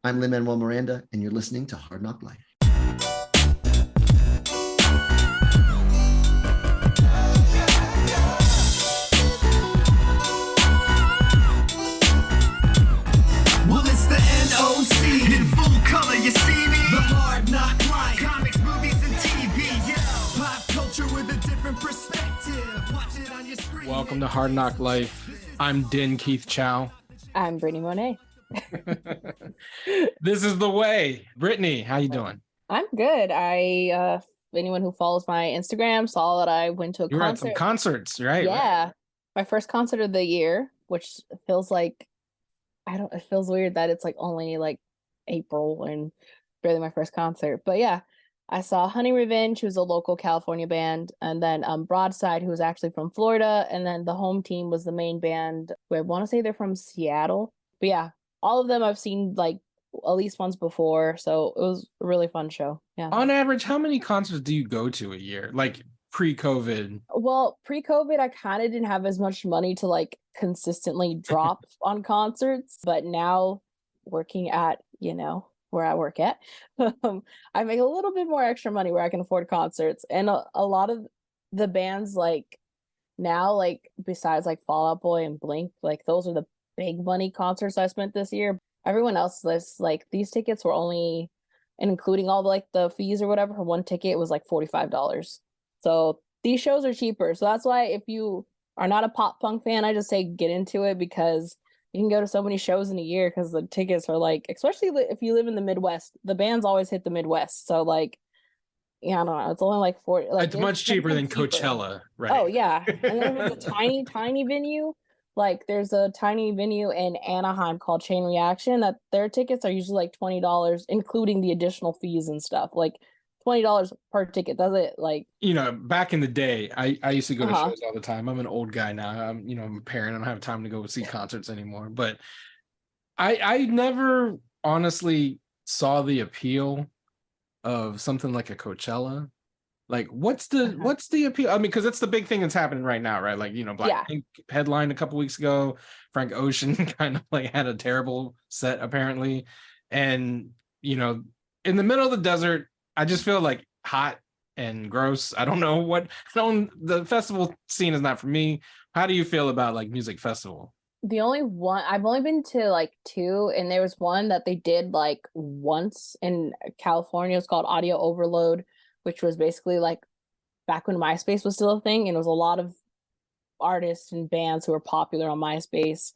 I'm Lin-Manuel Miranda, and you're listening to Hard Knock Life. Well, it's the NOC in full color, you see me? The Hard Knock Life. Comics, movies, and TV, yo. Pop culture with a different perspective. Watch it on your screen. Welcome to Hard Knock Life. I'm Din Keith Chow. I'm Britney Monet. This is the way. Britney, how you doing? I'm good. Anyone who follows my Instagram saw that I went to a You were at concert. some concerts, right? Yeah. My first concert of the year, which feels like, it feels weird that it's like only like April and barely my first concert. But yeah, I saw Honey Revenge, who's a local California band, and then Broadside, who's actually from Florida, and then the home team was the main band, who I want to say they're from Seattle. But yeah, all of them I've seen like at least once before, so it was a really fun show. Yeah. On average, how many concerts do you go to a year? Like pre-COVID? Well, pre-COVID, I kind of didn't have as much money to like consistently drop on concerts, but now working at, where I work at, I make a little bit more extra money where I can afford concerts. And a lot of the bands like now, like besides like Fall Out Boy and Blink, like those are the big money concerts I spent this year. Everyone else lists like these tickets were only, and including all like the fees or whatever, for one ticket it was like $45. So these shows are cheaper. So that's why if you are not a pop punk fan, I just say get into it, because you can go to so many shows in a year because the tickets are like, especially if you live in the Midwest, the bands always hit the Midwest. So like, yeah, I don't know. It's only like $40. Like, It's much cheaper than Coachella, right? Oh yeah. And then it's a tiny venue. Like there's a tiny venue in Anaheim called Chain Reaction that their tickets are usually like $20, including the additional fees and stuff. Like $20 per ticket. That's it. Like, back in the day, I used to go to shows all the time. I'm an old guy now. I'm a parent. I don't have time to go see concerts anymore. But I never honestly saw the appeal of something like a Coachella. Like, what's the appeal? I mean, because it's the big thing that's happening right now, right? Like, Blackpink headlined a couple weeks ago. Frank Ocean kind of like had a terrible set apparently, and in the middle of the desert, I just feel like hot and gross. I don't know the festival scene is not for me. How do you feel about like music festival? The only one I've only been to like two, and there was one that they did like once in California. It's called Audio Overload, which was basically like back when MySpace was still a thing, and it was a lot of artists and bands who were popular on MySpace.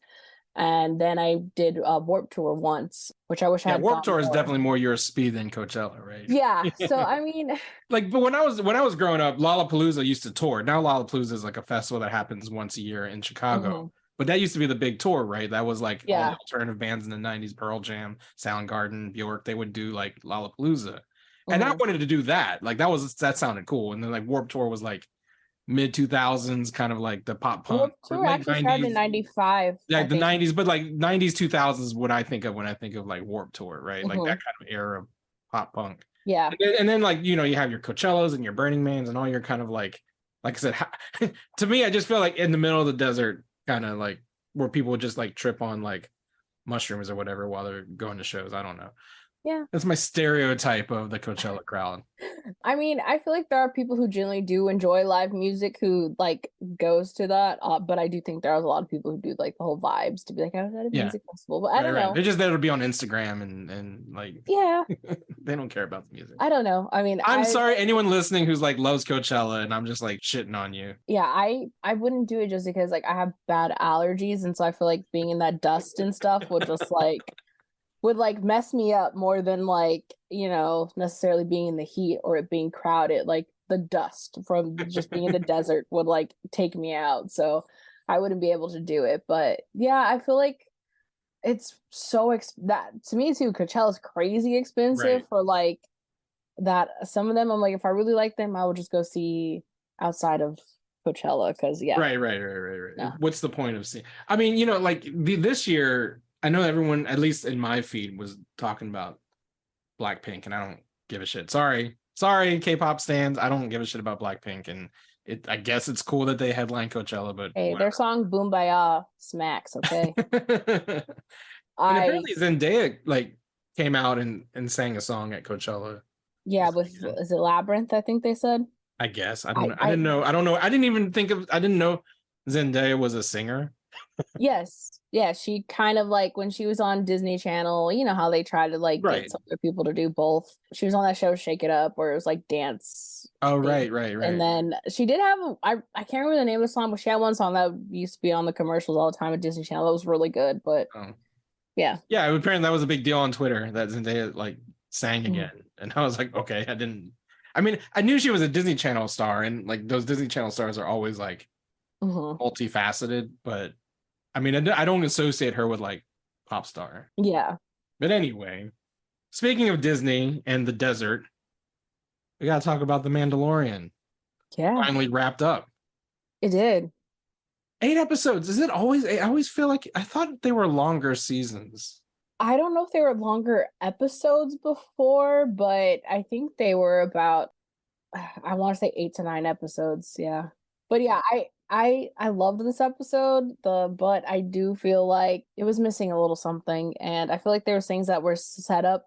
And then I did Warped Tour once, which I wish I had. Warped Tour is definitely more your speed than Coachella, right? Yeah. So I mean, like, but when I was growing up, Lollapalooza used to tour. Now Lollapalooza is like a festival that happens once a year in Chicago. Mm-hmm. But that used to be the big tour, right? That was like all the alternative bands in the 90s, Pearl Jam, Soundgarden, Bjork. They would do like Lollapalooza. And I wanted to do that. Like that sounded cool. And then like Warped Tour was like mid 2000s, kind of like the pop punk. Warped Tour actually started in 95. Yeah, the 90s, but like 90s, 2000s is what I think of when I think of like Warped Tour, right? Like that kind of era of pop punk. Yeah. And then like, you have your Coachellas and your Burning Mans and all your kind of like I said, to me, I just feel like in the middle of the desert, kind of like where people would just like trip on like mushrooms or whatever while they're going to shows. I don't know. Yeah, that's my stereotype of the Coachella crowd. I mean, I feel like there are people who generally do enjoy live music who like goes to that, but I do think there are a lot of people who do like the whole vibes to be like, I was at a music festival, but I don't know. They're just there to be on Instagram and like they don't care about the music. I don't know. I mean, I'm sorry anyone listening who's like loves Coachella, and I'm just like shitting on you. Yeah, I wouldn't do it just because like I have bad allergies, and so I feel like being in that dust and stuff would just like would like mess me up more than like, necessarily being in the heat or it being crowded. Like the dust from just being in the desert would like take me out. So I wouldn't be able to do it. But yeah, I feel like it's so that to me too, Coachella's crazy expensive for like that. Some of them I'm like, if I really like them, I would just go see outside of Coachella because Right. Yeah. What's the point of seeing? I mean, like this year, I know everyone, at least in my feed, was talking about Blackpink, and I don't give a shit. Sorry, K-pop stands. I don't give a shit about Blackpink, and I guess it's cool that they headline Coachella, but hey, their song "Boom Baya" smacks. Okay. And apparently Zendaya like came out and sang a song at Coachella. Yeah, this with weekend. is it Labyrinth? I think they said. I guess I don't I know. I didn't know. I don't know. I didn't even think of. I didn't know Zendaya was a singer. Yes. Yeah, she kind of like when she was on Disney Channel, you know how they try to like Right. get some other people to do both. She was on that show Shake It Up where it was like dance. Oh, thing. right. And then she did have I can't remember the name of the song, but she had one song that used to be on the commercials all the time at Disney Channel. That was really good, but Oh. yeah. Yeah, apparently that was a big deal on Twitter that Zendaya like sang Mhm. again, and I was like, okay, I didn't. I mean, I knew she was a Disney Channel star, and like those Disney Channel stars are always like Mhm. multifaceted, but I mean, I don't associate her with like pop star. Yeah. But anyway, speaking of Disney and the desert, we gotta talk about the Mandalorian. Yeah. Finally wrapped up. It did. 8 episodes. Is it always? I always feel like I thought they were longer seasons. I don't know if they were longer episodes before, but I think they were about I want to say 8 to 9 episodes. Yeah. But yeah, I loved this episode, but I do feel like it was missing a little something, and I feel like there was things that were set up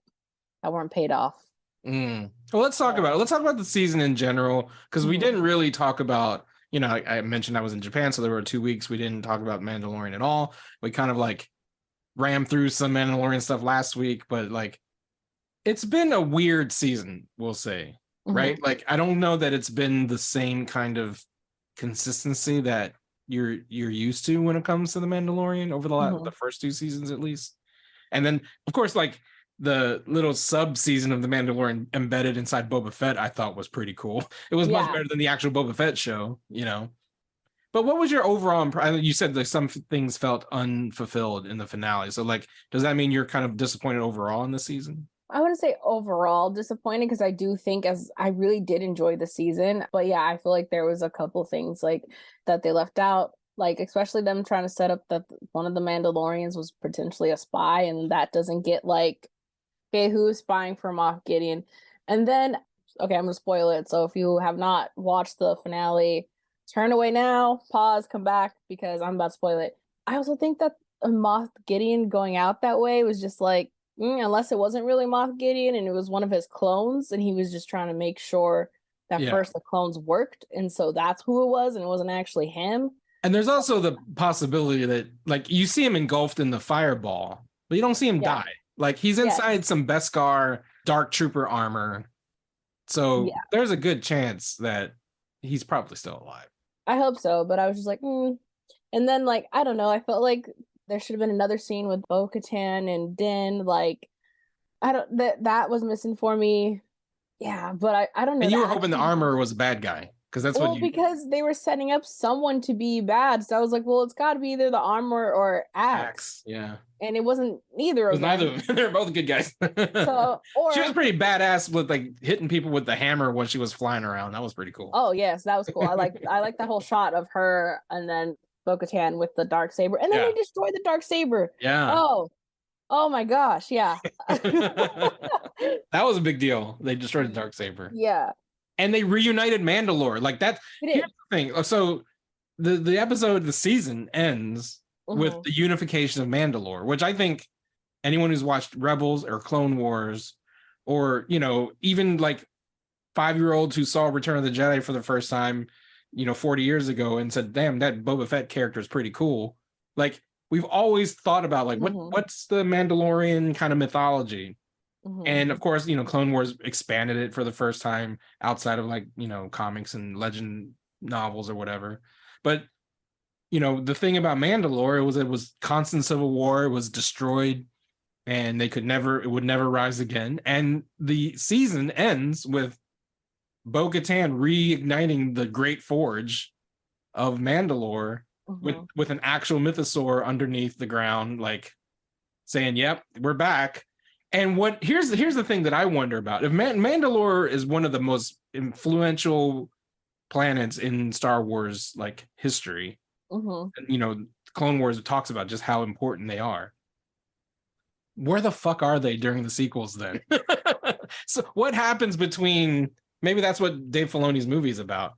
that weren't paid off. Well, let's talk about it. Let's talk about the season in general, because we Mhm. didn't really talk about, you know, I mentioned I was in Japan, so there were 2 weeks we didn't talk about Mandalorian at all. We kind of like rammed through some Mandalorian stuff last week, but like it's been a weird season, we'll say, right? Mhm. Like I don't know that it's been the same kind of consistency that you're used to when it comes to the Mandalorian over Mhm. the first 2 seasons at least. And then of course like the little sub season of the Mandalorian embedded inside Boba Fett I thought was pretty cool. It was much Yeah. better than the actual Boba Fett show, you know. But what was your overall impression? You said like some things felt unfulfilled in the finale. So like does that mean you're kind of disappointed overall in the season? I wouldn't say overall disappointed because I do think as I really did enjoy the season, but yeah, I feel like there was a couple things like that they left out, like especially them trying to set up that one of the Mandalorians was potentially a spy, and that doesn't get like, okay, who's spying for Moff Gideon? And then, okay, I'm gonna spoil it. So if you have not watched the finale, turn away now, pause, come back because I'm about to spoil it. I also think that Moff Gideon going out that way was just like, unless it wasn't really Moff Gideon and it was one of his clones, and he was just trying to make sure that Yeah. first the clones worked, and so that's who it was, and it wasn't actually him. And there's also the possibility that like you see him engulfed in the fireball, but you don't see him Yeah. die. Like he's Yes. inside some Beskar Dark Trooper armor. So Yeah. there's a good chance that he's probably still alive. I hope so, but I was just like, And then, like, I don't know, I felt like there should have been another scene with Bo-Katan and Din. Like, I don't that was missing for me. Yeah, but I don't know. And you the were hoping the action- armor was a bad guy because that's Well, what you. because they were setting up someone to be bad, so I was like, well, it's got to be either the armor or Axe, Axe, yeah. and it wasn't neither It was of them. neither of them. They're both good guys. So, or she was pretty badass with like hitting people with the hammer when she was flying around. That was pretty cool. oh yes, that was cool. I like that whole shot of her and then Bo-Katan with the dark saber, and then Yeah. they destroyed the dark saber. Yeah. Oh my gosh, yeah. That was a big deal. They destroyed the Darksaber. Yeah. And they reunited Mandalore. Like that. It is. Here's the thing. So the episode, the season ends with Mhm. the unification of Mandalore, which I think anyone who's watched Rebels or Clone Wars, or you know, even like 5-year-olds who saw Return of the Jedi for the first time, you know, 40 years ago and said, damn, that Boba Fett character is pretty cool. Like we've always thought about like Mhm. what's the Mandalorian kind of mythology. Mhm. And of course, you know, Clone Wars expanded it for the first time outside of like, you know, comics and legend novels or whatever. But, you know, the thing about Mandalore it was constant civil war, it was destroyed, and it would never rise again. And the season ends with Bo-Katan reigniting the Great Forge of Mandalore Mhm. with an actual mythosaur underneath the ground, like saying, "Yep, we're back." And here's the thing that I wonder about: if Mandalore is one of the most influential planets in Star Wars like history, Mhm. and, you know, Clone Wars talks about just how important they are. Where the fuck are they during the sequels then? So what happens between, maybe that's what Dave Filoni's movie is about,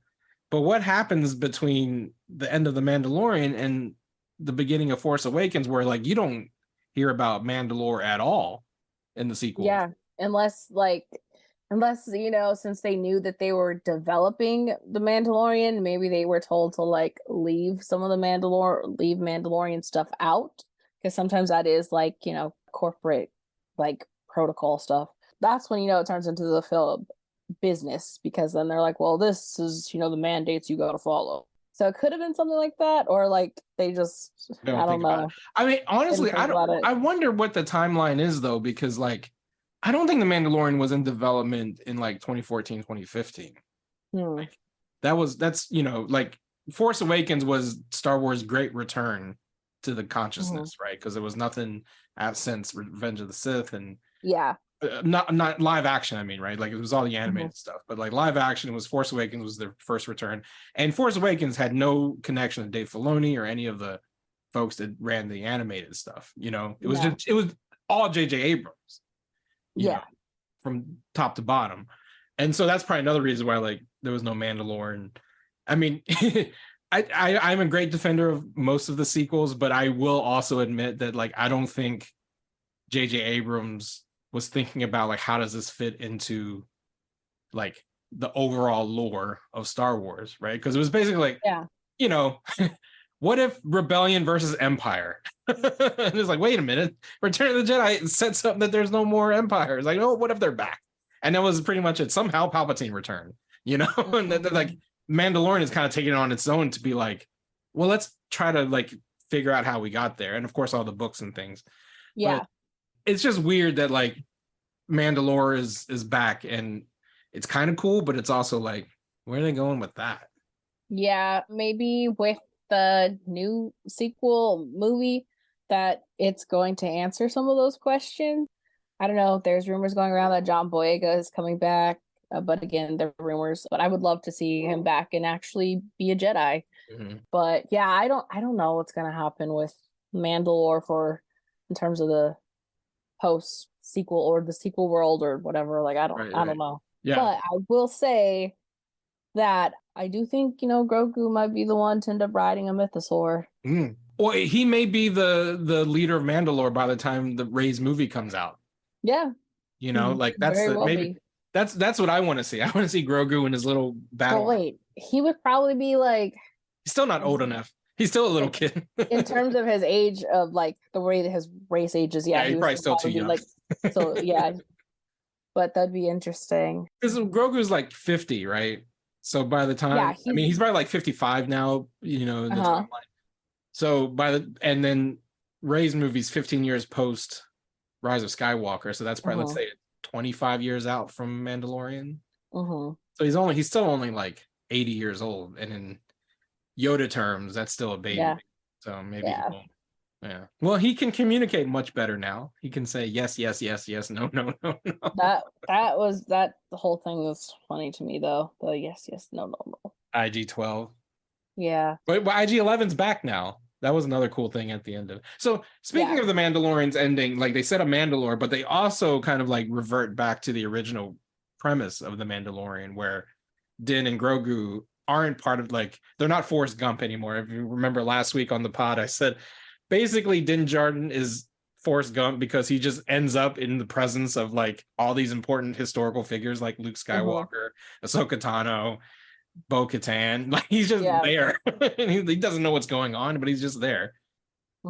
but what happens between the end of The Mandalorian and the beginning of Force Awakens where like you don't hear about Mandalore at all? in the sequel. Yeah, unless since they knew that they were developing the Mandalorian, maybe they were told to like leave some of the Mandalorian stuff out, because sometimes that is like, corporate like protocol stuff. That's when it turns into the film business, because then they're like, well, this is the mandates you got to follow. So it could have been something like that, or like they just I don't know. I mean, honestly, I wonder what the timeline is though, because like I don't think the Mandalorian was in development in like 2014, 2015. Like, that's like Force Awakens was Star Wars' great return to the consciousness, right? Because there was nothing since Revenge of the Sith, and not live action, I mean, right? Like it was all the animated stuff, but like live action, it was Force Awakens was their first return, and Force Awakens had no connection to Dave Filoni or any of the folks that ran the animated stuff. It was just, it was all J.J. Abrams, you know, from top to bottom, and so that's probably another reason why like there was no Mandalorian. I mean, I'm a great defender of most of the sequels, but I will also admit that like I don't think J.J. Abrams was thinking about like how does this fit into like the overall lore of Star Wars, right? Because it was basically like, what if Rebellion versus Empire? And it's like, wait a minute, Return of the Jedi said something that there's no more empires. Like, oh, what if they're back? And that was pretty much it. Somehow Palpatine returned, and they're like Mandalorian is kind of taking it on its own to be like, well, let's try to like figure out how we got there, and of course all the books and things. But it's just weird that like Mandalore is back, and it's kind of cool, but it's also like, where are they going with that? Yeah, maybe with the new sequel movie that it's going to answer some of those questions. I don't know. There's rumors going around that John Boyega is coming back, but again, they're rumors. But I would love to see him back and actually be a Jedi. But yeah, I don't know what's gonna happen with Mandalore in terms of the post sequel or the sequel world or whatever. Like I don't know. Yeah. But I will say that I do think Grogu might be the one to end up riding a mythosaur. Well, he may be the leader of Mandalore by the time the Rey's movie comes out. Yeah. Like that's what I want to see. I want to see Grogu in his little battle. But wait, he would probably be like, he's still not old enough. He's still a little kid. In terms of his age, of like the way that his race ages, he's probably still too young. Like, so yeah, but that'd be interesting. Because Grogu's like 50, right? So by the time, he's probably like 55 now, in the timeline. So and then Rey's movie's 15 years post Rise of Skywalker, so that's probably let's say 25 years out from Mandalorian. So he's still only like 80 years old, and in Yoda terms, that's still a baby. So maybe he won't. Yeah. Well, he can communicate much better now. He can say yes, yes, yes, yes, no, no, no, no. The whole thing was funny to me though. The yes, yes, no, no, no. IG-12. Yeah. But IG-11's back now. That was another cool thing at the end of it. So speaking of the Mandalorian's ending, like they said a Mandalore, but they also kind of like revert back to the original premise of the Mandalorian, where Din and Grogu aren't part of, like, they're not Forrest Gump anymore. If you remember last week on the pod, I said basically Din Djarin is Forrest Gump because he just ends up in the presence of like all these important historical figures like Luke Skywalker, Ahsoka Tano, Bo-Katan. Like he's just there. And he doesn't know what's going on, but he's just there.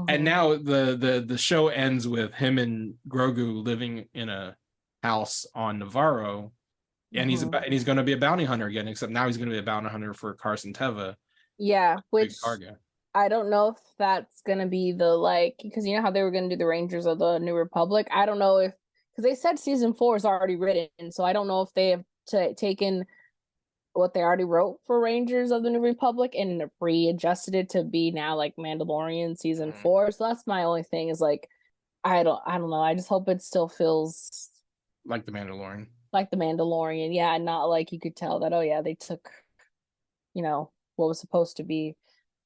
And now the show ends with him and Grogu living in a house on Navarro. And he's going to be a bounty hunter again, except now he's going to be a bounty hunter for Carson Teva. Yeah, which I don't know if that's going to be the, like, because you know how they were going to do the Rangers of the New Republic. I don't know if, because they said season 4 is already written, so I don't know if they have taken what they already wrote for Rangers of the New Republic and readjusted it to be now like Mandalorian season 4. So that's my only thing is like, I don't know. I just hope it still feels like the Mandalorian. Like the Mandalorian, yeah, not like you could tell that, oh yeah, they took, what was supposed to be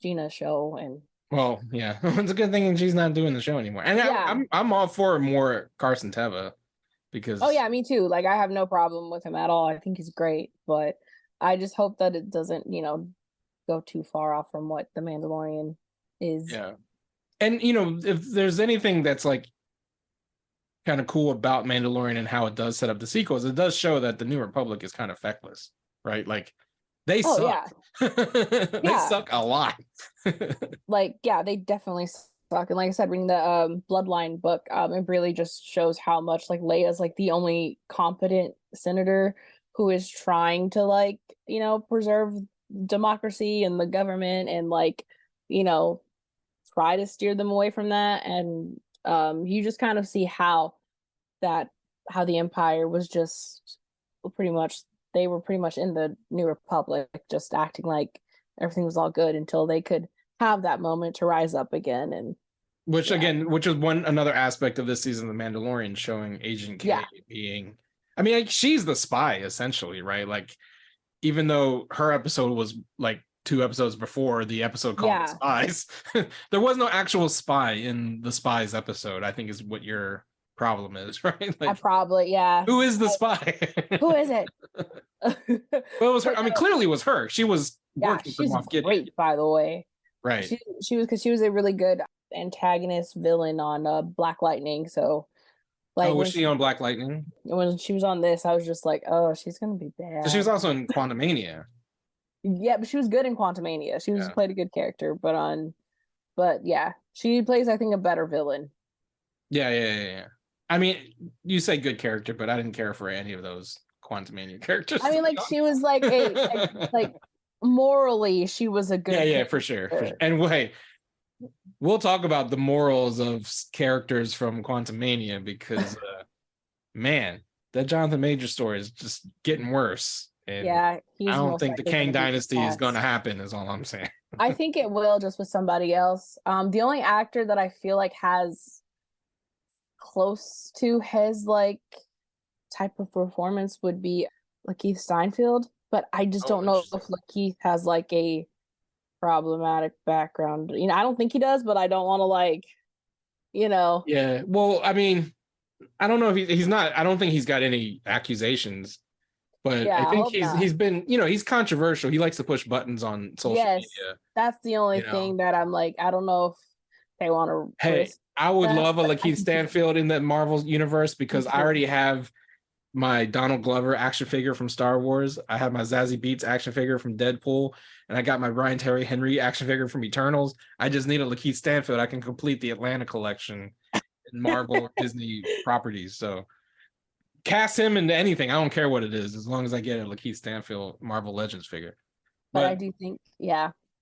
Gina's show, and well, yeah, it's a good thing she's not doing the show anymore. And I'm all for more Carson Teva because me too. Like I have no problem with him at all. I think he's great, but I just hope that it doesn't, go too far off from what the Mandalorian is. Yeah, and if there's anything that's like kind of cool about Mandalorian and how it does set up the sequels. It does show that the New Republic is kind of feckless, right? Like they Oh suck. They yeah, suck a lot. like yeah, they definitely suck. And like I said, reading the Bloodline book, it really just shows how much like Leia's like the only competent senator who is trying to like, you know, preserve democracy and the government and like, you know, try to steer them away from that. And you just kind of see how the Empire was just pretty much, they were pretty much in the New Republic, just acting like everything was all good until they could have that moment to rise up again. And which again, which is another aspect of this season of The Mandalorian, showing Agent K being, I mean, like, she's the spy essentially, right? Like, even though her episode was like 2 episodes before the episode called The Spies, there was no actual spy in the Spies episode, I think is what your problem is, right? Like, who is the spy? Who is it? Well, it was her. I mean, clearly it was her. She was working for she's Moff Gideon. great, by the way. Right. She was, because she was a really good antagonist villain on Black Lightning. So like, was she on Black Lightning? When she was on this, I was just like, oh, she's gonna be bad. So she was also in Quantumania. Yeah, but she was good in Quantumania. She was played a good character, but yeah, she plays, I think, a better villain. Yeah. I mean, you say good character, but I didn't care for any of those Quantumania characters. I mean, like, she was like like morally, she was a good. Yeah, for sure. And wait, we'll talk about the morals of characters from Quantumania because, man, that Jonathan Major story is just getting worse. And I don't think the Kang Dynasty is going to happen, is all I'm saying. I think it will, just with somebody else. The only actor that I feel like has close to his like type of performance would be Lakeith Steinfeld, but I just don't know if Lakeith has like a problematic background. You know, I don't think he does, but I don't want to like, you know. Yeah, well, I mean, I don't know if he's not. I don't think he's got any accusations, but I think he's been, you know, he's controversial. He likes to push buttons on social media. That's the only thing that I'm like, I don't know if they want to. Hey, I would love a Lakeith Stanfield in the Marvel universe because I already have my Donald Glover action figure from Star Wars. I have my Zazie Beetz action figure from Deadpool, and I got my Brian Terry Henry action figure from Eternals. I just need a Lakeith Stanfield. I can complete the Atlanta collection in Marvel Disney properties. So cast him into anything. I don't care what it is, as long as I get a Lakeith Stanfield Marvel Legends figure. But I do think,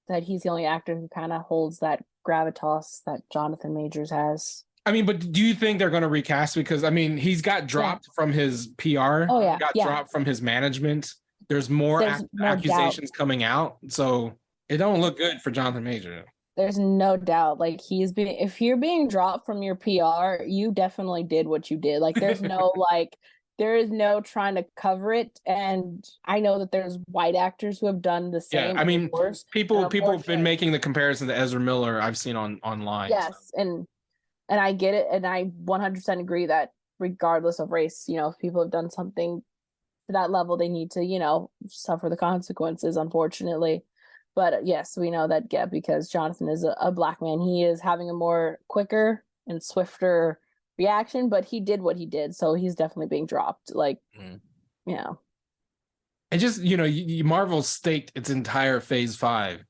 that he's the only actor who kind of holds that gravitas that Jonathan Majors has. I mean, but do you think they're going to recast? Because, I mean, he's got dropped from his PR. Dropped from his management. There's more accusations coming out. So it don't look good for Jonathan Major. There's no doubt. Like, if you're being dropped from your PR, you definitely did what you did. Like, there's no, there is no trying to cover it. And I know that there's white actors who have done the same. Yeah, I mean, people have been making the comparison to Ezra Miller I've seen online. Yes, so. And I get it, and I 100% agree that regardless of race, you know, if people have done something to that level, they need to, you know, suffer the consequences, unfortunately. But yes, we know that, because Jonathan is a Black man, he is having a more quicker and swifter reaction, but he did what he did, so he's definitely being dropped. Like, you know. And just, you know, Marvel staked its entire Phase 5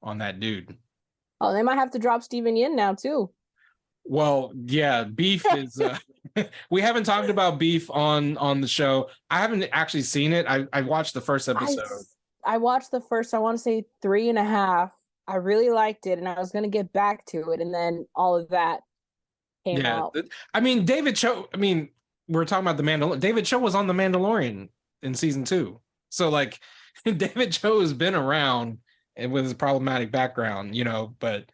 on that dude. Oh, they might have to drop Steven Yeun now, too. Well, yeah, Beef is we haven't talked about Beef on the show. I haven't actually seen it. I watched the first episode. I watched the first, I want to say 3.5. I really liked it, and I was going to get back to it, and then all of that came out. I mean, David Cho, I mean, we're talking about The Mandalorian. David Cho was on The Mandalorian in season 2. So, like, David Cho has been around and with his problematic background, you know, but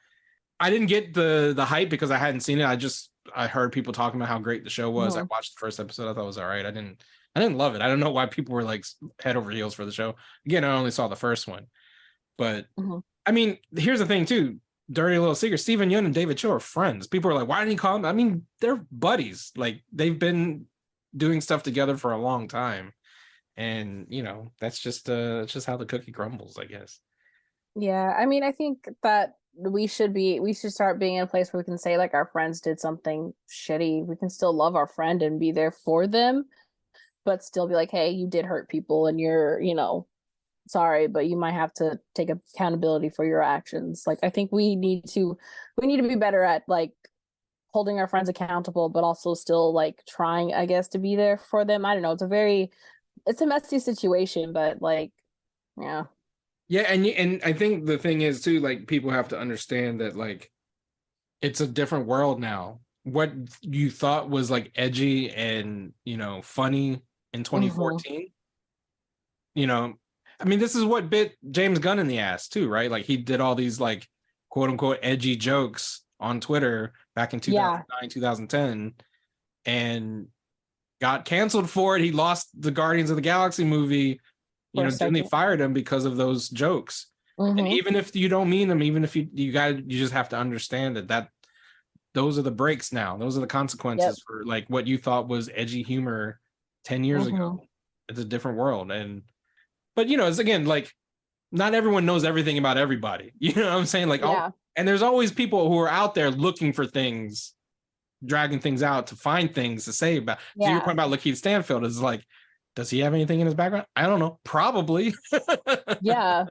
I didn't get the hype because I hadn't seen it. I heard people talking about how great the show was. I watched the first episode. I thought it was all right. I didn't love it. I don't know why people were like head over heels for the show. Again, I only saw the first one. But I mean, here's the thing too. Dirty little secret. Steven Yeun and David Cho are friends. People are like, why didn't he call him? I mean, they're buddies. Like, they've been doing stuff together for a long time. And, you know, that's just how the cookie crumbles, I guess. Yeah, I mean, I think that we should start being in a place where we can say like our friends did something shitty. We can still love our friend and be there for them, but still be like, hey, you did hurt people and you're, sorry, but you might have to take accountability for your actions. Like, I think we need to be better at like holding our friends accountable, but also still like trying, I guess, to be there for them. I don't know. It's a messy situation, but like, yeah. Yeah, and I think the thing is too, like, people have to understand that like it's a different world now. What you thought was like edgy and funny in 2014, I mean, this is what bit James Gunn in the ass too, right? Like he did all these like quote unquote edgy jokes on Twitter back in 2009, 2010, and got canceled for it. He lost the Guardians of the Galaxy movie. Disney fired him because of those jokes. And even if you don't mean them, even if you just have to understand that those are the breaks now. Those are the consequences for like what you thought was edgy humor 10 years ago. It's a different world. But it's again, like not everyone knows everything about everybody. You know what I'm saying? Like, and there's always people who are out there looking for things, dragging things out to find things to say about. So your point about Lakeith Stanfield is like, does he have anything in his background? I don't know. Probably. Yeah.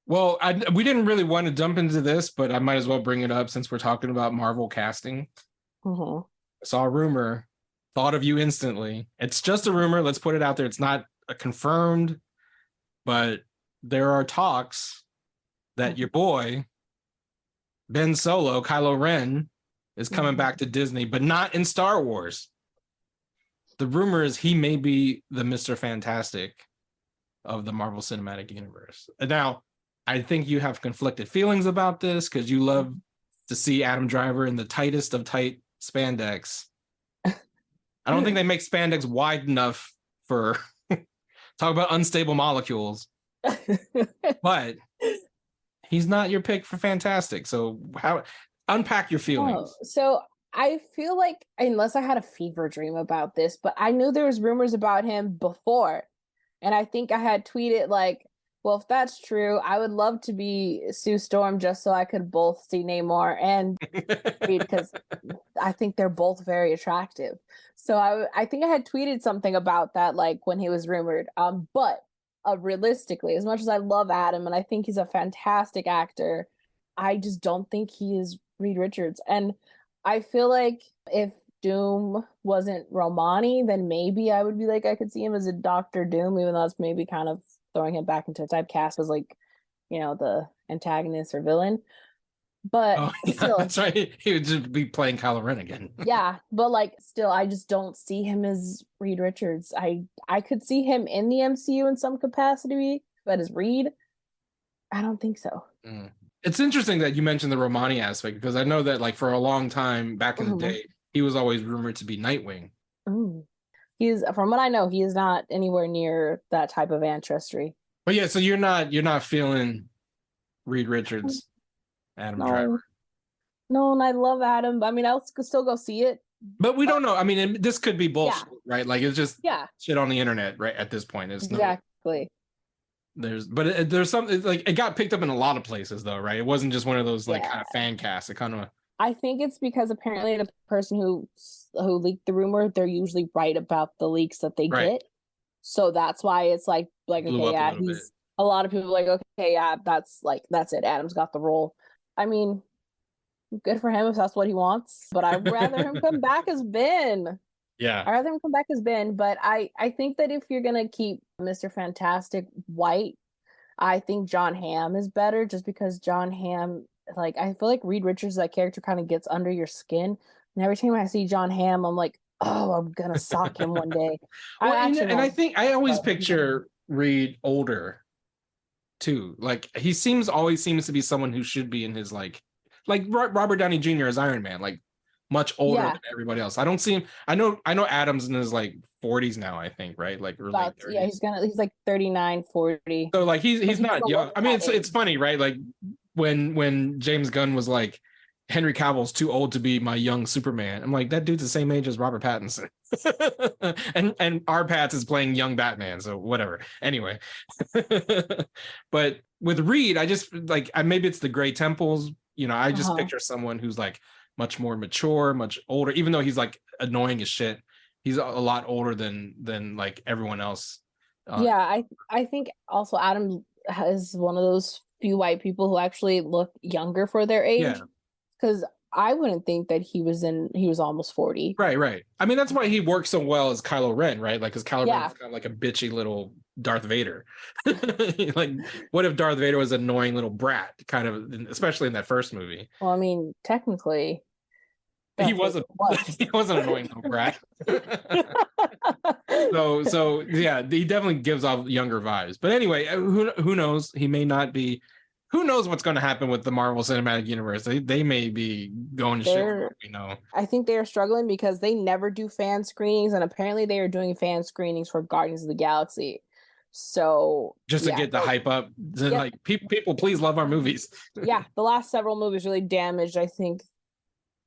Well, we didn't really want to jump into this, but I might as well bring it up since we're talking about Marvel casting. I saw a rumor, thought of you instantly. It's just a rumor. Let's put it out there. It's not confirmed, but there are talks that your boy, Ben Solo, Kylo Ren, is coming back to Disney, but not in Star Wars. The rumor is he may be the Mr. Fantastic of the Marvel Cinematic Universe. Now, I think you have conflicted feelings about this because you love to see Adam Driver in the tightest of tight spandex. I don't think they make spandex wide enough for talk about unstable molecules. But he's not your pick for Fantastic. So unpack your feelings. So I feel like, unless I had a fever dream about this, but I knew there was rumors about him before. And I think I had tweeted like, well, if that's true, I would love to be Sue Storm just so I could both see Namor and Reed, because I think they're both very attractive. So I think I had tweeted something about that, like when he was rumored. But realistically, as much as I love Adam and I think he's a fantastic actor, I just don't think he is Reed Richards. And I feel like if Doom wasn't Romani, then maybe I would be like, I could see him as a Doctor Doom, even though that's maybe kind of throwing him back into a typecast as like, the antagonist or villain. But still, that's right. He would just be playing Kylo Ren again. Yeah, but like still, I just don't see him as Reed Richards. I could see him in the MCU in some capacity, but as Reed, I don't think so. It's interesting that you mentioned the Romani aspect, because I know that like for a long time back in the day, he was always rumored to be Nightwing. He's, from what I know, he is not anywhere near that type of ancestry. But yeah, so you're not feeling Reed Richards, Adam Driver. No, and I love Adam. I mean, I'll still go see it. But we don't know. I mean, this could be bullshit, right? Like it's just shit on the internet, right? At this point, it's exactly. There's something like it got picked up in a lot of places though, right? It wasn't just one of those like kind of fan casts. It kind of. I think it's because apparently the person who leaked the rumor, they're usually right about the leaks that they get. So that's why it's like okay, yeah, he's a lot of people are like, okay, yeah, that's it. Adam's got the role. I mean, good for him if that's what he wants. But I'd rather him come back as Ben. Yeah. I'd rather him come back as Ben. But I think that if you're gonna keep Mr. Fantastic white, I think John Hamm is better, just because John Hamm, like, I feel like Reed Richards, that character kind of gets under your skin. And every time I see John Hamm, I'm like, oh, I'm gonna sock him one day. I think I always picture Reed older too. Like he always seems to be someone who should be in his like Robert Downey Jr. as Iron Man, like much older than everybody else. I don't see him. I know Adam's in his like 40s now, I think, right? Like early 30s. Yeah, he's like 39, 40. So like he's not young. I mean, it's funny, right? Like when James Gunn was like, Henry Cavill's too old to be my young Superman. I'm like, that dude's the same age as Robert Pattinson. and R. Pats is playing young Batman, so whatever. Anyway. But with Reed, I just like maybe it's the gray temples. You know, I just Uh-huh. picture someone who's like much more mature, much older, even though he's like annoying as shit. He's a lot older than like everyone else. Yeah, I think also Adam is one of those few white people who actually look younger for their age. Yeah. Because I wouldn't think that he was almost 40. Right. I mean, that's why he works so well as Kylo Ren, right? Like, because Kylo Yeah. Ren's kind of like a bitchy little Darth Vader. Like, what if Darth Vader was an annoying little brat, kind of, especially in that first movie? Well, I mean, technically, He Darth Vader wasn't. He was an annoying little brat. So yeah, he definitely gives off younger vibes. But anyway, who knows? He may not be. Who knows what's going to happen with the Marvel Cinematic Universe? They may be going to shit. For what we know. I think they are struggling because they never do fan screenings, and apparently they are doing fan screenings for Guardians of the Galaxy. So just to get the hype up, like people, please love our movies. Yeah, the last several movies really damaged. I think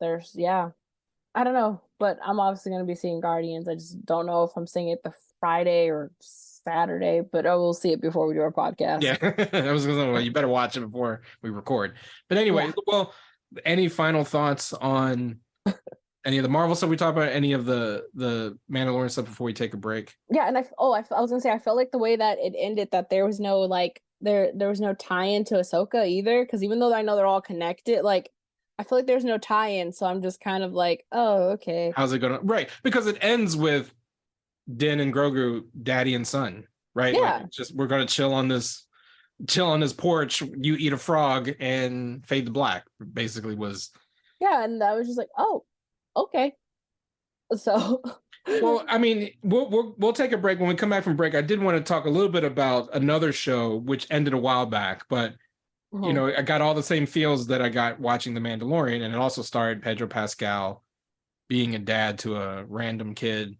there's I don't know, but I'm obviously going to be seeing Guardians. I just don't know if I'm seeing it the Friday or Saturday, but I will see it before we do our podcast. Yeah, I was going to say, well, you better watch it before we record. But anyway, well, any final thoughts on any of the Marvel stuff we talked about? Any of the Mandalorian stuff before we take a break? Yeah, and I was going to say, I felt like the way that it ended, that there was no like there was no tie-in to Ahsoka either, because even though I know they're all connected, like I feel like there's no tie-in, so I'm just kind of like, oh, okay. How's it gonna because it ends with Din and Grogu, daddy and son, right? Yeah. Like, just we're gonna chill on this porch, you eat a frog and fade to black, basically was. Yeah, and I was just like, oh, okay. So well, I mean, we'll take a break. When we come back from break, I did want to talk a little bit about another show which ended a while back, but you know, I got all the same feels that I got watching The Mandalorian, and it also starred Pedro Pascal being a dad to a random kid,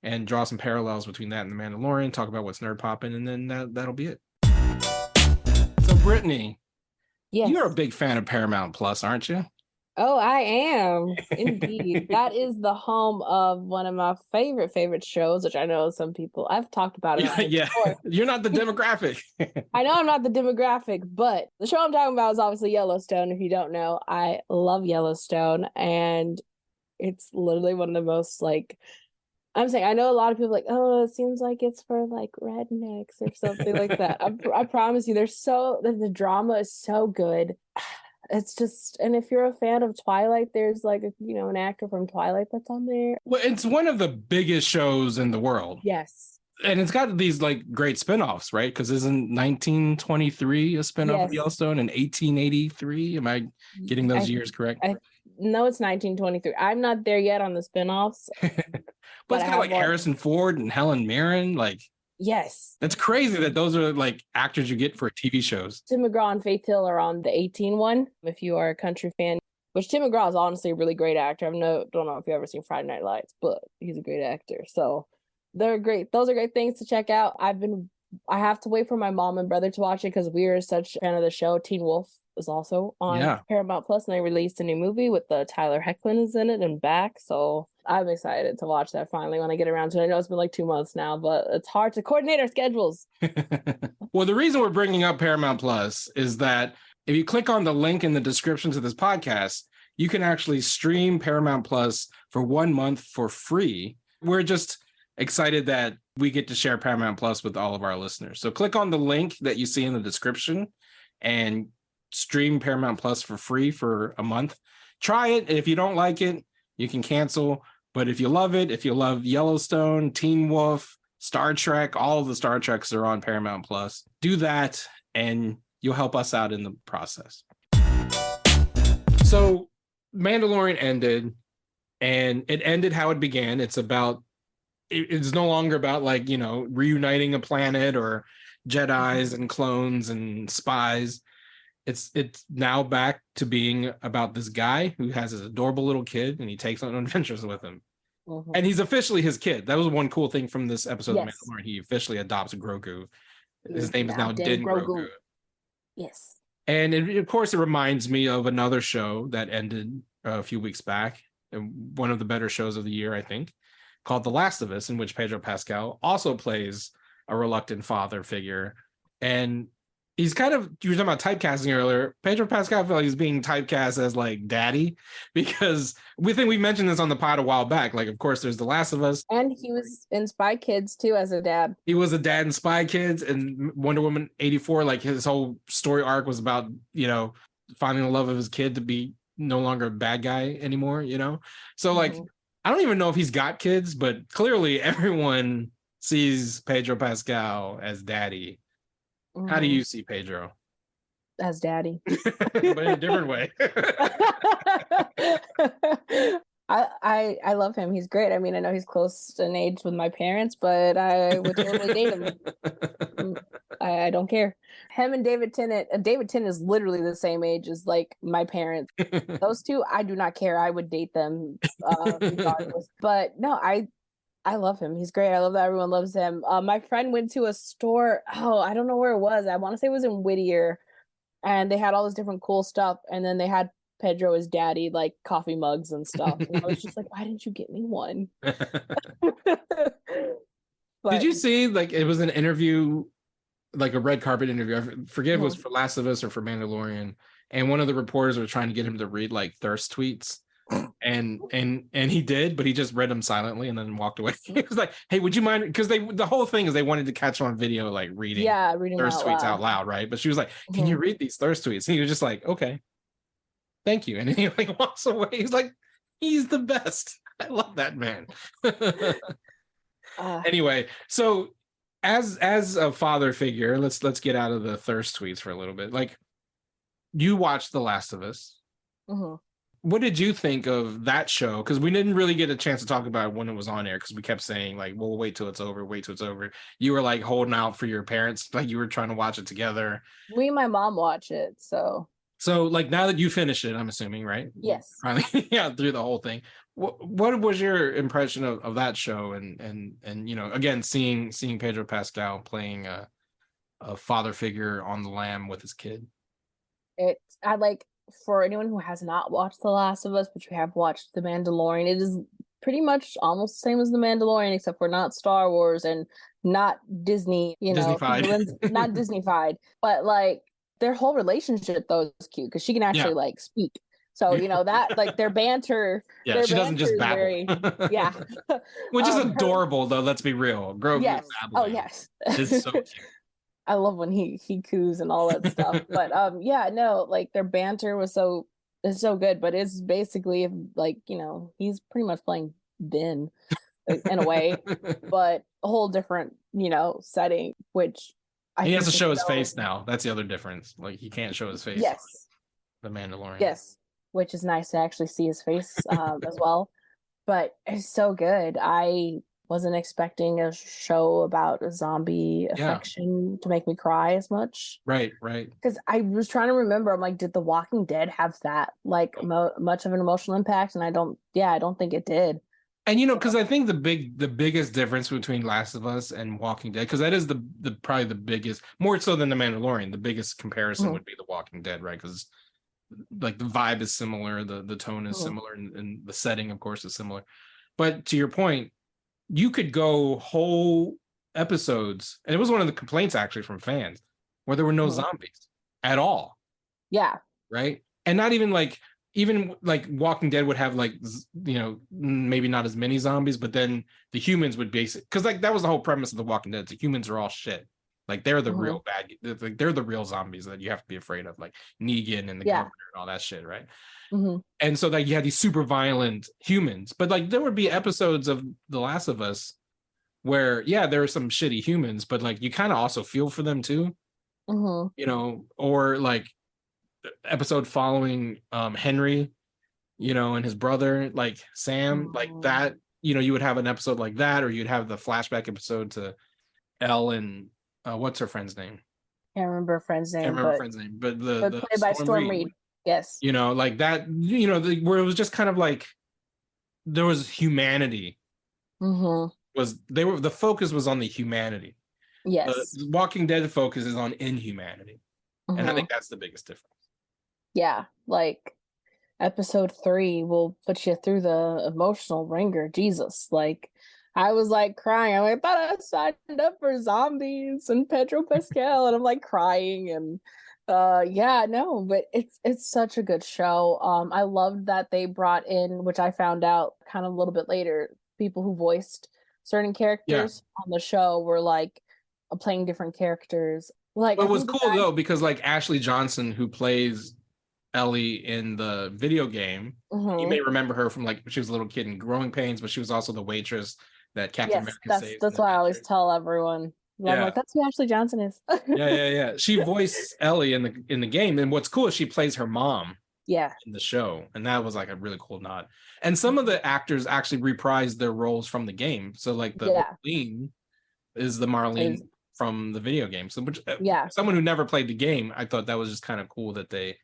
and draw some parallels between that and The Mandalorian, talk about what's nerd popping, and then that'll be it. So, Brittany, you're a big fan of Paramount Plus, aren't you? Oh, I am indeed. That is the home of one of my favorite shows, which I know some people I've talked about it. Yeah, you're not the demographic. I know I'm not the demographic, but the show I'm talking about is obviously Yellowstone. If you don't know, I love Yellowstone, and it's literally one of the most like. I'm saying I know a lot of people like, oh, it seems like it's for like rednecks or something like that. I promise you, the drama is so good. It's just, and if you're a fan of Twilight, there's like an actor from Twilight that's on there. Well, it's one of the biggest shows in the world. Yes. And it's got these like great spinoffs, right? Because isn't 1923 a spinoff of Yellowstone, and 1883? Am I getting those years correct? No, it's 1923. I'm not there yet on the spinoffs. But it's got like Harrison Ford and Helen Mirren, like. Yes. That's crazy that those are like actors you get for TV shows. Tim McGraw and Faith Hill are on the 18 one, if you are a country fan, which Tim McGraw is honestly a really great actor. I don't know if you've ever seen Friday Night Lights, but he's a great actor. So they're great. Those are great things to check out. I have to wait for my mom and brother to watch it because we are such a fan of the show. Teen Wolf is also on Paramount Plus, and they released a new movie with Tyler Hoechlin is in it and back. So I'm excited to watch that finally when I get around to it. I know it's been like 2 months now, but it's hard to coordinate our schedules. Well, the reason we're bringing up Paramount Plus is that if you click on the link in the description to this podcast, you can actually stream Paramount Plus for 1 month for free. We're just excited that we get to share Paramount Plus with all of our listeners. So click on the link that you see in the description and stream Paramount Plus for free for a month. Try it. If you don't like it, you can cancel. But if you love it, if you love Yellowstone, Teen Wolf, Star Trek, all of the Star Treks are on Paramount Plus. Do that, and you'll help us out in the process. So Mandalorian ended, and it ended how it began. It's no longer about like, reuniting a planet or Jedis and clones and spies. It's now back to being about this guy who has his adorable little kid, and he takes on adventures with him. Mm-hmm. And he's officially his kid. That was one cool thing from this episode of Mandalorian. He officially adopts Grogu. His name is now Din Grogu. Yes. And of course, it reminds me of another show that ended a few weeks back, and one of the better shows of the year, I think, called The Last of Us, in which Pedro Pascal also plays a reluctant father figure. And he's kind of, you were talking about typecasting earlier. Pedro Pascal, I feel like he's being typecast as like daddy, because we mentioned this on the pod a while back. Like, of course, there's The Last of Us. And he was in Spy Kids too as a dad. He was a dad in Spy Kids and Wonder Woman 84. Like his whole story arc was about, finding the love of his kid to be no longer a bad guy anymore, So like, I don't even know if he's got kids, but clearly everyone sees Pedro Pascal as daddy. How do you see Pedro? As daddy. But in a different way. I love him. He's great. I mean, I know he's close in age with my parents, but I would totally date him. I don't care. Him and David Tennant. David Tennant is literally the same age as like my parents. Those two, I do not care. I would date them regardless. But no, I love him. He's great. I love that everyone loves him. My friend went to a store. Oh, I don't know where it was. I want to say it was in Whittier, and they had all this different cool stuff. And then they had Pedro as daddy, like coffee mugs and stuff. And I was just like, why didn't you get me one? Did you see, like, it was an interview, like a red carpet interview? I forget if it was for Last of Us or for Mandalorian. And one of the reporters was trying to get him to read like thirst tweets. And he did, but he just read them silently and then walked away. He was like, hey, would you mind, because the whole thing is they wanted to catch him on video like reading thirst tweets out loud, right? But she was like, can you read these thirst tweets? And he was just like, okay, thank you. And then he like walks away. He's like, he's the best. I love that man. Anyway, so as a father figure, let's get out of the thirst tweets for a little bit. Like, you watched The Last of Us. What did you think of that show? Because we didn't really get a chance to talk about it when it was on air, because we kept saying like, well, wait till it's over, wait till it's over. You were like holding out for your parents, like you were trying to watch it together. Me and my mom watch it, so like now that you finished it, I'm assuming, right? Yes. Finally, yeah, through the whole thing. What was your impression of that show? And again, seeing Pedro Pascal playing a father figure on the lam with his kid. I like, for anyone who has not watched The Last of Us, but you have watched The Mandalorian, it is pretty much almost the same as The Mandalorian, except for not Star Wars and not Disney, Disney-fied. Not Disney-fied, but like their whole relationship though is cute because she can actually like speak. So that like their banter. Yeah, she doesn't just babble. Yeah, which is adorable though. Let's be real. Grogu yes. babbling. Oh yes, it's so cute. I love when he coos and all that stuff. But yeah, no, like their banter is so good, but it's basically like, he's pretty much playing Ben in a way, but a whole different, setting, which he has to show his face now. That's the other difference. Like he can't show his face. Yes. The Mandalorian. Yes. Which is nice to actually see his face as well. But it's so good. I wasn't expecting a show about a zombie affection to make me cry as much. Right. Because I was trying to remember, I'm like, did The Walking Dead have that like much of an emotional impact? And I don't think it did. And because I think the biggest difference between Last of Us and Walking Dead, because that is the probably the biggest, more so than The Mandalorian, the biggest comparison would be The Walking Dead, right? Because like the vibe is similar, the tone is similar, and the setting, of course, is similar. But to your point, you could go whole episodes, and it was one of the complaints actually from fans, where there were no zombies at all. Yeah. Right. And not even like Walking Dead would have like, maybe not as many zombies, but then the humans would because like that was the whole premise of The Walking Dead. The humans are all shit. Like they're the real bad, like they're the real zombies that you have to be afraid of, like Negan and the governor and all that shit, right? And so like you had these super violent humans, but like there would be episodes of The Last of Us where there are some shitty humans, but like you kind of also feel for them too, or like episode following Henry, and his brother, like Sam, like that, you would have an episode like that, or you'd have the flashback episode to Elle and what's her friend's name? Can't remember her friend's name. But the played by Storm Reed. Yes. Like that, where it was just kind of like there was humanity. The focus was on the humanity. Yes. The Walking Dead focus is on inhumanity. And I think that's the biggest difference. Yeah. Like episode 3 will put you through the emotional ringer. Jesus. Like I was like crying. I'm like, I thought I signed up for zombies and Pedro Pascal, and I'm like crying and yeah, no, but it's such a good show. I loved that they brought in, which I found out kind of a little bit later, people who voiced certain characters on the show were like playing different characters. Like, But I it was think the cool guy- though, because like Ashley Johnson, who plays Ellie in the video game, you Mhm. may remember her from like she was a little kid in Growing Pains, but she was also the waitress that Captain Yes, America saves. that's why I always tell everyone. I'm Yeah. like, that's who Ashley Johnson is. Yeah. She voiced Ellie in the game, and what's cool is she plays her mom Yeah. in the show, and that was like a really cool nod. And some of the actors actually reprised their roles from the game. So like the Marlene is the Marlene from the video game. So which someone who never played the game, I thought that was just kind of cool that they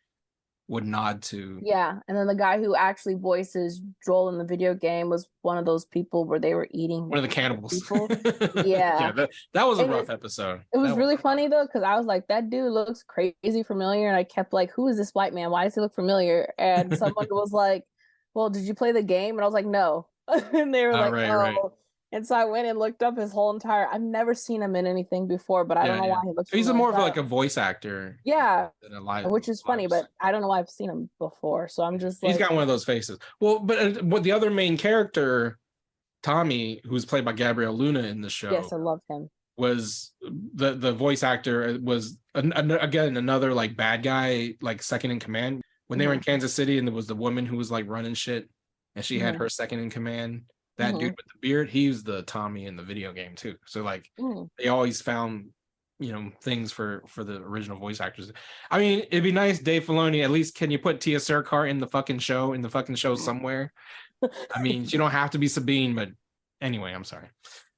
would nod to. Yeah, and then the guy who actually voices Joel in the video game was one of those people where they were eating One of the cannibals. people. Yeah. That was a rough episode. It was really funny though, because I was like, that dude looks crazy familiar, and I kept like, who is this white man? Why does he look familiar? And someone was like, well, did you play the game? And I was like, no. And they were like, right. And so I went and looked up his whole entire. I've never seen him in anything before, but I don't know why he looks. He's more of like a voice actor. Yeah, than a live, which is funny, but I don't know why I've seen him before. So I'm just. He's got one of those faces. Well, but what the other main character, Tommy, who's played by Gabriel Luna in the show. Yes, I love him. Was the voice actor was again another like bad guy, like second in command when they were in Kansas City, and there was the woman who was like running shit, and she had her second in command. That dude with the beard, he's the Tommy in the video game too. So like they always found, things for the original voice actors. I mean, it'd be nice, Dave Filoni, at least can you put Tia Serkar in the fucking show somewhere? I mean, you don't have to be Sabine, but anyway, I'm sorry.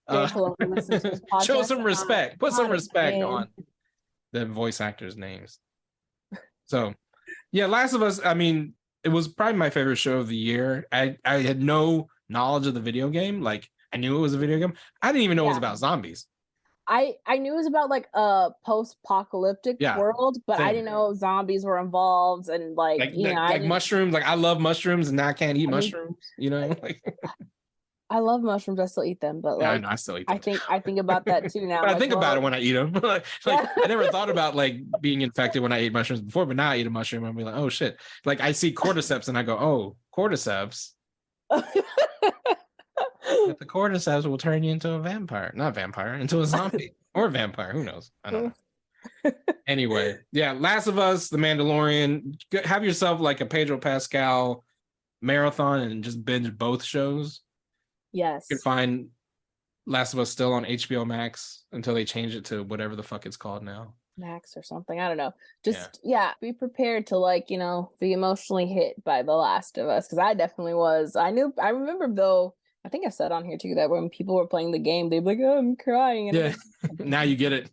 Show some respect. Put some respect on the voice actors' names. So yeah, Last of Us, I mean, it was probably my favorite show of the year. I had no knowledge of the video game. Like I knew it was a video game. I didn't even know it was about zombies. I knew it was about like a post-apocalyptic world, but I didn't know zombies were involved and like mushrooms. Like I love mushrooms and now I can't eat mushrooms. Like I love mushrooms. I still eat them, but like I still eat them. I think about that too now. But I think about it when I eat them. I never thought about like being infected when I ate mushrooms before, but now I eat a mushroom and I'm like, oh shit. Like I see cordyceps and I go, oh, cordyceps. If the cordyceps will turn you into a vampire, not vampire, into a zombie or a vampire. Who knows? I don't know. Anyway, yeah, Last of Us, The Mandalorian. Have yourself like a Pedro Pascal marathon and just binge both shows. Yes. You can find Last of Us still on HBO Max until they change it to whatever the fuck it's called now. Max or something. I don't know. Just be prepared to like, be emotionally hit by The Last of Us, because I definitely was. I remember though, I think I said on here too that when people were playing the game, they'd be like, oh, I'm crying. And Now you get it.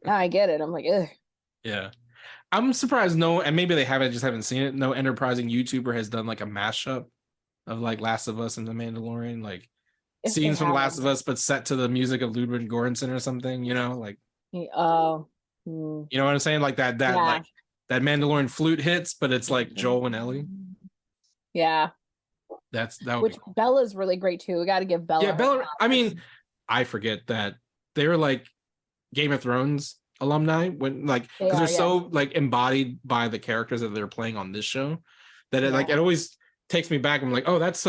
Now I get it. I'm like, ugh. Yeah. I'm surprised and maybe they haven't seen it. No enterprising YouTuber has done like a mashup of like Last of Us and The Mandalorian, like scenes from Last of Us, but set to the music of Ludwig Göransson or something, like. Oh. You know what I'm saying? Like that like that Mandalorian flute hits, but it's like Joel and Ellie. Yeah. That which Bella's really great too. We got to give Bella. Yeah, Bella. I mean, I forget that they're like Game of Thrones alumni when like because they're so like embodied by the characters that they're playing on this show that it always takes me back. I'm like, oh, that's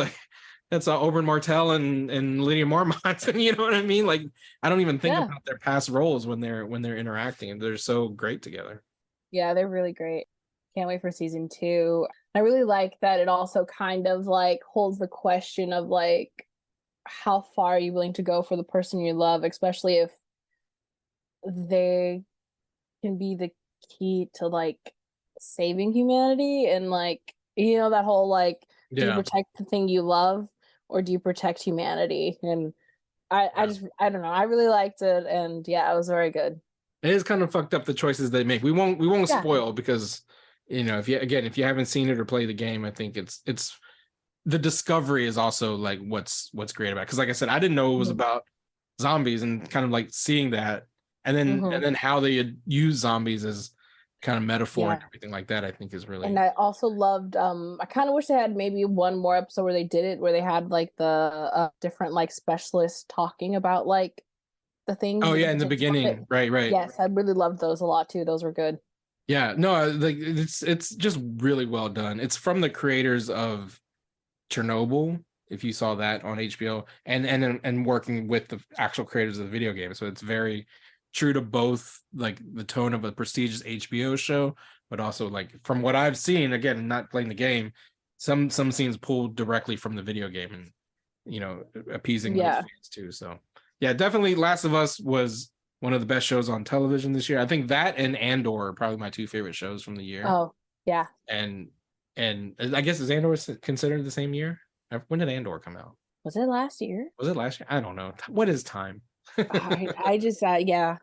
Oberyn Martell and Lydia Marmont. You know what I mean? Like I don't even think about their past roles when they're interacting, and they're so great together. Yeah, they're really great. Can't wait for season 2. I really like that it also kind of like holds the question of like how far are you willing to go for the person you love, especially if they can be the key to like saving humanity, and like that whole like do you protect the thing you love or do you protect humanity? And I don't know, I really liked it, and it was very good. It is kind of fucked up the choices they make. We won't spoil because if you haven't seen it or played the game, I think it's the discovery is also like what's great about it. Because like I said, I didn't know it was about zombies, and kind of like seeing that and then how they use zombies as kind of metaphor and Yeah. everything like that, I think is really. And I also loved I kind of wish they had maybe one more episode where they did it where they had like the different like specialists talking about like the things Oh and yeah, in the things about it. beginning, right. Yes, I really loved those a lot too. Those were good. Yeah, no, like it's just really well done. It's from the creators of Chernobyl, if you saw that on HBO, and working with the actual creators of the video game. So it's very true to both like the tone of a prestigious HBO show, but also like from what I've seen, again, not playing the game, some scenes pulled directly from the video game and appeasing those fans too. So yeah, definitely Last of Us was one of the best shows on television this year. I think that and Andor are probably my two favorite shows from the year. Oh, yeah. And I guess is Andor considered the same year? When did Andor come out? Was it last year? Was it last year? I don't know. What is time? I just yeah.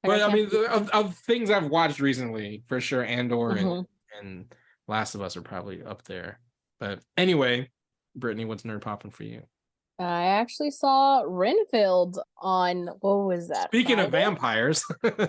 But I mean, of things I've watched recently, for sure, Andor and Last of Us are probably up there. But anyway, Brittany, what's nerd popping for you? I actually saw Renfield on, what was that? Speaking of Friday? vampires.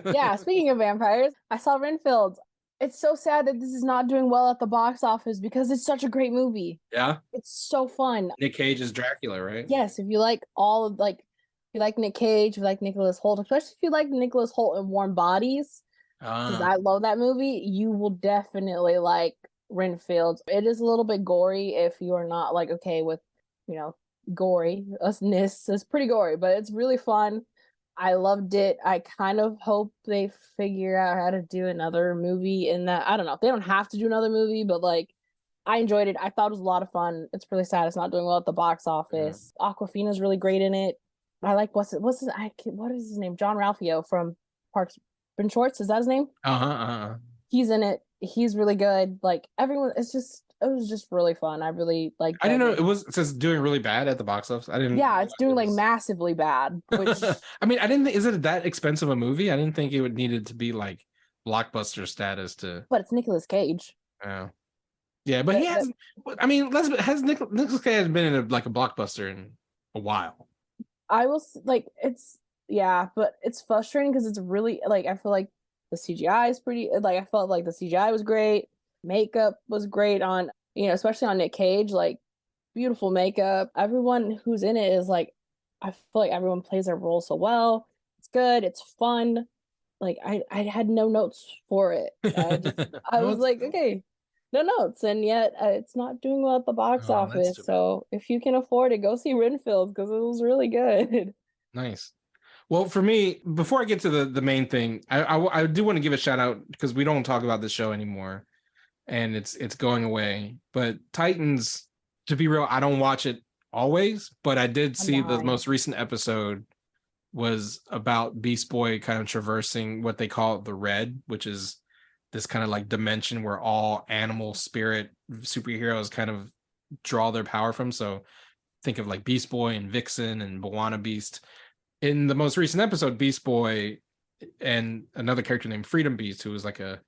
Yeah, speaking of vampires, I saw Renfield. It's so sad that this is not doing well at the box office because it's such a great movie. Yeah. It's so fun. Nick Cage is Dracula, right? Yes, if you like if you like Nick Cage, if you like Nicholas Hoult, especially if you like Nicholas Hoult in Warm Bodies, because I love that movie, you will definitely like Renfield. It is a little bit gory if you are not like okay with, gory-ness. It's pretty gory, but it's really fun. I loved it. I kind of hope they figure out how to do another movie in that. I don't know. They don't have to do another movie, but like I enjoyed it. I thought it was a lot of fun. It's really sad it's not doing well at the box office. Yeah. Awkwafina's really great in it. I like what is his name? John Ralphio from Parks and Shorts. Is that his name? He's in it. He's really good. Like everyone, it was just really fun. I really liked it. I didn't know it says doing really bad at the box office. I didn't. Yeah, it's doing like massively bad. Which I mean, I didn't think, is it that expensive a movie? I didn't think it would needed to be like blockbuster status to. But it's Nicolas Cage. Yeah, but he hasn't. I mean, has Nicolas Cage has been in a blockbuster in a while. I will but it's frustrating because it's really like I feel like the CGI is pretty. Like I felt like the CGI was great. Makeup was great on, especially on Nick Cage, like beautiful makeup. Everyone who's in it is like, I feel like everyone plays their role so well. It's good. It's fun. Like I had no notes for it. I was like, okay, no notes. And yet it's not doing well at the box office. So if you can afford it, go see Renfield because it was really good. Nice. Well, for me, before I get to the main thing, I do want to give a shout out because we don't talk about the show anymore. And it's going away. But Titans, to be real, I don't watch it always, but I did see the most recent episode was about Beast Boy kind of traversing what they call the Red, which is this kind of like dimension where all animal spirit superheroes kind of draw their power from. So think of like Beast Boy and Vixen and Bwana Beast. In the most recent episode, Beast Boy and another character named Freedom Beast, who was like a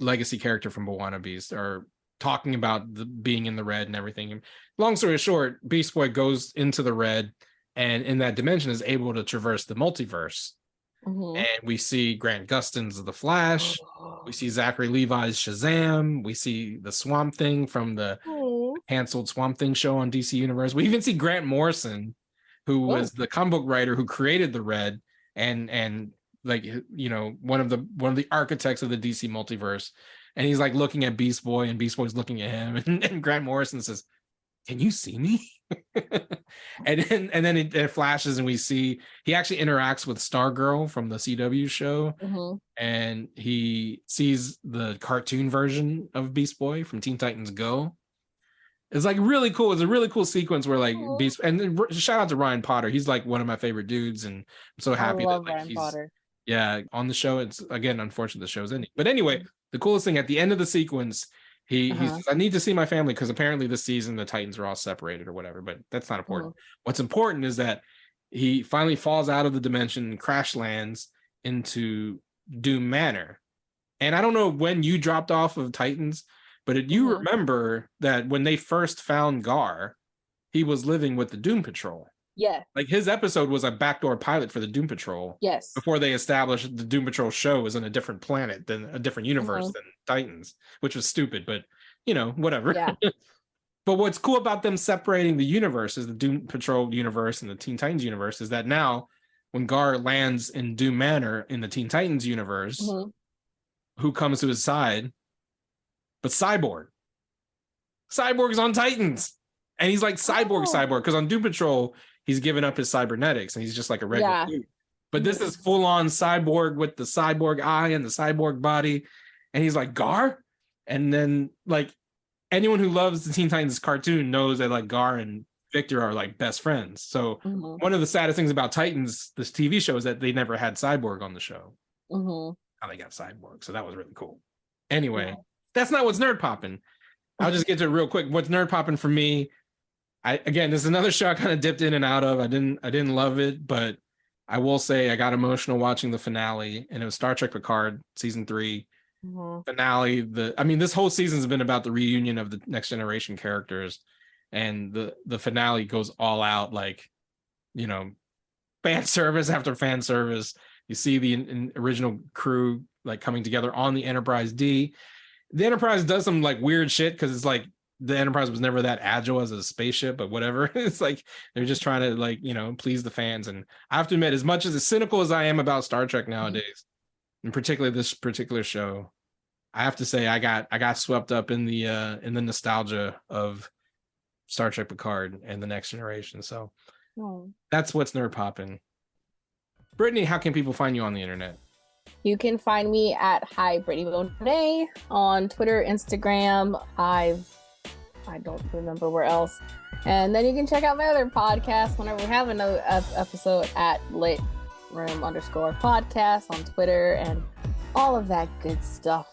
legacy character from Bwana Beast, are talking about being in the Red and everything. And long story short, Beast Boy goes into the Red and in that dimension is able to traverse the multiverse. And we see Grant Gustin's The Flash. We see Zachary Levi's Shazam. We see the Swamp Thing from the canceled Swamp Thing show on DC Universe. We even see Grant Morrison, who was the comic book writer who created the Red and like one of the architects of the DC multiverse, and he's like looking at Beast Boy and Beast Boy's looking at him, and Grant Morrison says, "Can you see me?" and then it flashes and we see he actually interacts with Stargirl from the CW show, and he sees the cartoon version of Beast Boy from Teen Titans Go. It's like really cool. It's a really cool sequence where like Beast, and shout out to Ryan Potter. He's like one of my favorite dudes, and I'm so happy that like he's Potter. Yeah, on the show. It's again unfortunate the show's ending. But anyway, the coolest thing at the end of the sequence, he says, I need to see my family because apparently this season the Titans are all separated or whatever, but that's not important. What's important is that he finally falls out of the dimension and crash lands into Doom Manor. And I don't know when you dropped off of Titans, but you remember that when they first found Gar, he was living with the Doom Patrol. Yeah. Like his episode was a backdoor pilot for the Doom Patrol. Yes. Before they established the Doom Patrol show was in a different planet than a different universe Mhm. than Titans, which was stupid, but whatever. Yeah. But what's cool about them separating the universes, the Doom Patrol universe and the Teen Titans universe, is that now when Gar lands in Doom Manor in the Teen Titans universe, Mhm. who comes to his side? But Cyborg. Cyborg's on Titans. And he's like Cyborg, because on Doom Patrol, he's given up his cybernetics and he's just like a regular dude. But this is full on Cyborg with the cyborg eye and the cyborg body. And he's like, Gar? And then like anyone who loves the Teen Titans cartoon knows that like Gar and Victor are like best friends. So one of the saddest things about Titans, this TV show, is that they never had Cyborg on the show. How they got Cyborg. So that was really cool. Anyway, that's not what's nerd popping. I'll just get to it real quick. What's nerd popping for me? Again, this is another show I kind of dipped in and out of. I didn't love it, but I will say I got emotional watching the finale, and it was Star Trek Picard season 3 finale. This whole season's been about the reunion of the Next Generation characters, and the finale goes all out, like fan service after fan service. You see the original crew like coming together on the Enterprise D. The Enterprise does some like weird shit because it's like the Enterprise was never that agile as a spaceship, but whatever. It's like they're just trying to like please the fans. And I have to admit, as much as cynical as I am about Star Trek nowadays, and particularly this particular show, I have to say I got swept up in the nostalgia of Star Trek Picard and the Next Generation. So that's what's nerd popping. Brittany, how can people find you on the internet? You can find me at Hi Brittany Bonet on Twitter, Instagram, Hive. I don't remember where else. And then you can check out my other podcast whenever we have another episode at lit_room_podcast on Twitter and all of that good stuff.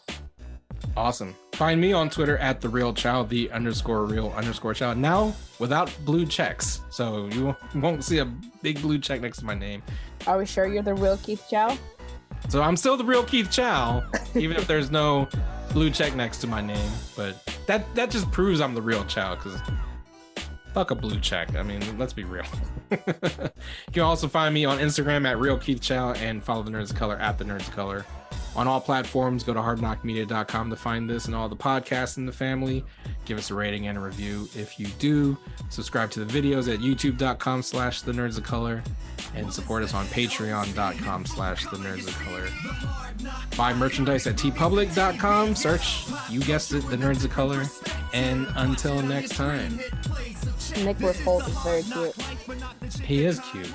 Awesome. Find me on Twitter at @TheRealChow, _real_chow. Now without blue checks, so you won't see a big blue check next to my name. Are we sure you're the real Keith Chow? So I'm still the real Keith Chow, even if there's no blue check next to my name. But that just proves I'm the real Chow, because fuck a blue check. I mean, let's be real. You can also find me on Instagram at Real Keith Chow and follow the Nerds of Color at the Nerds of Color. On all platforms, go to hardknockmedia.com to find this and all the podcasts in the family. Give us a rating and a review if you do. Subscribe to the videos at youtube.com/the Nerds of Color and support us on patreon.com/the Nerds of Color. Buy merchandise at tpublic.com. Search, you guessed it, the Nerds of Color. And until next time. Nicholas Holt is very cute. He is cute.